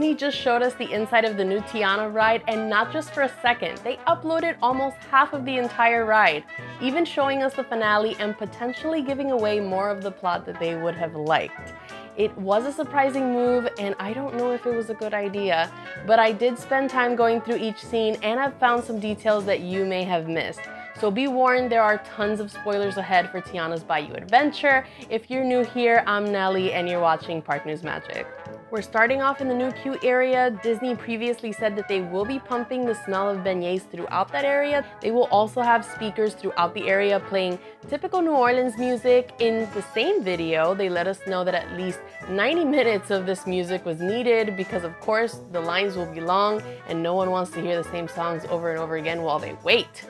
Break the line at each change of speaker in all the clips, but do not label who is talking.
Disney just showed us the inside of the new Tiana ride, and not just for a second. They uploaded almost half of the entire ride, even showing us the finale and potentially giving away more of the plot that they would have liked. It was a surprising move, and I don't know if it was a good idea, but I did spend time going through each scene, and I've found some details that you may have missed. So be warned, there are tons of spoilers ahead for Tiana's Bayou adventure. If you're new here, I'm Nelly, and you're watching Park News Magic. We're starting off in the new queue area. Disney previously said that they will be pumping the smell of beignets throughout that area. They will also have speakers throughout the area playing typical New Orleans music. In the same video, they let us know that at least 90 minutes of this music was needed because, of course, the lines will be long and no one wants to hear the same songs over and over again while they wait.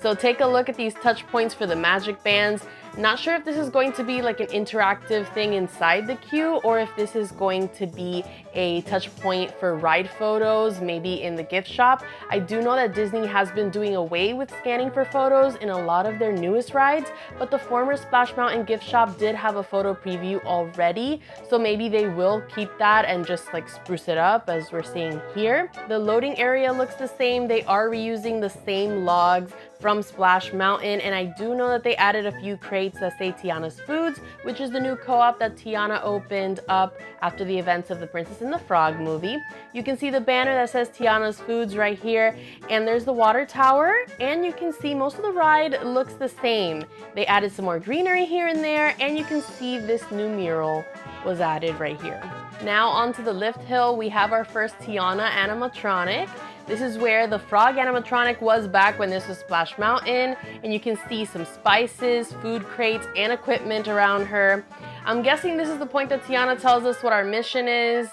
So take a look at these touch points for the magic bands. Not sure if this is going to be like an interactive thing inside the queue or if this is going to be a touch point for ride photos, maybe in the gift shop. I do know that Disney has been doing away with scanning for photos in a lot of their newest rides, but the former Splash Mountain gift shop did have a photo preview already, so maybe they will keep that and just like spruce it up as we're seeing here. The loading area looks the same. They are reusing the same logs from Splash Mountain, and I do know that they added a few crates that say Tiana's Foods, which is the new co-op that Tiana opened up after the events of the Princess and the Frog movie. You can see the banner that says Tiana's Foods right here, and there's the water tower, and you can see most of the ride looks the same. They added some more greenery here and there, and you can see this new mural was added right here. Now onto the lift hill, we have our first Tiana animatronic. This is where the frog animatronic was back when this was Splash Mountain, and you can see some spices, food crates, and equipment around her. I'm guessing this is the point that Tiana tells us what our mission is,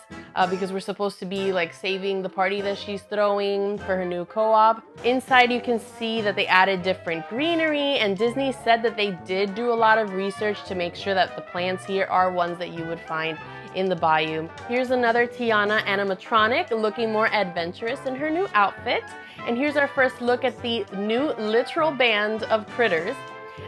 because we're supposed to be like saving the party that she's throwing for her new co-op. Inside you can see that they added different greenery, and Disney said that they did do a lot of research to make sure that the plants here are ones that you would find in the Bayou. Here's another Tiana animatronic looking more adventurous in her new outfit. And here's our first look at the new literal band of critters.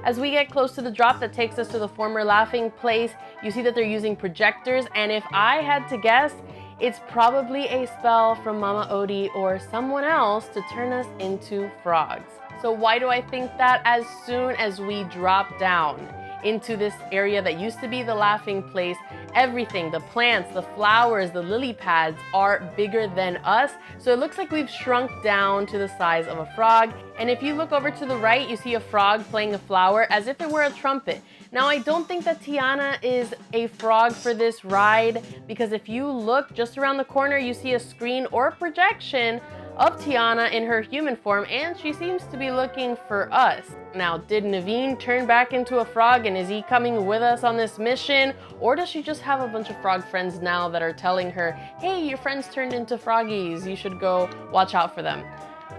As we get close to the drop that takes us to the former laughing place, you see that they're using projectors, and if I had to guess, it's probably a spell from Mama Odie or someone else to turn us into frogs. So why do I think that? As soon as we drop down into this area that used to be the laughing place, everything, the plants, the flowers, the lily pads are bigger than us. So it looks like we've shrunk down to the size of a frog. And if you look over to the right, you see a frog playing a flower as if it were a trumpet. Now, I don't think that Tiana is a frog for this ride, because if you look just around the corner, you see a screen or a projection of Tiana in her human form, and she seems to be looking for us. Now, did Naveen turn back into a frog, and is he coming with us on this mission? Or does she just have a bunch of frog friends now that are telling her, hey, your friends turned into froggies, you should go watch out for them?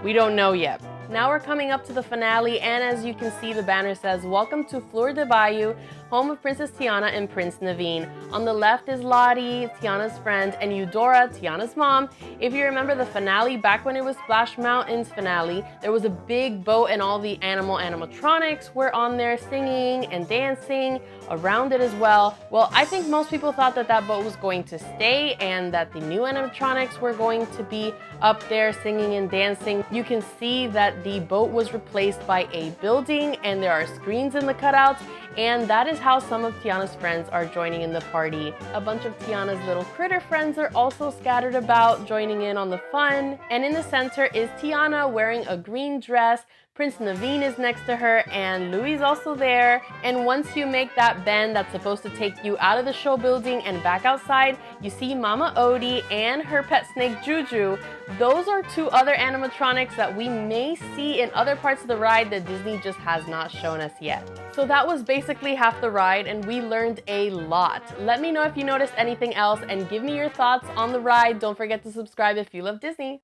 We don't know yet. Now we're coming up to the finale, and as you can see, the banner says, "Welcome to Fleur de Bayou, home of Princess Tiana and Prince Naveen." On the left is Lottie, Tiana's friend, and Eudora, Tiana's mom. If you remember the finale, back when it was Splash Mountain's finale, there was a big boat and all the animatronics were on there singing and dancing around it as well. Well, I think most people thought that that boat was going to stay and that the new animatronics were going to be up there singing and dancing. You can see that the boat was replaced by a building, and there are screens in the cutouts, and that is how some of Tiana's friends are joining in the party. A bunch of Tiana's little critter friends are also scattered about, joining in on the fun. And in the center is Tiana wearing a green dress. Prince Naveen is next to her, and Louis is also there. And once you make that bend that's supposed to take you out of the show building and back outside, you see Mama Odie and her pet snake Juju. Those are two other animatronics that we may see in other parts of the ride that Disney just has not shown us yet. So that was basically half the ride, and we learned a lot. Let me know if you noticed anything else, and give me your thoughts on the ride. Don't forget to subscribe if you love Disney.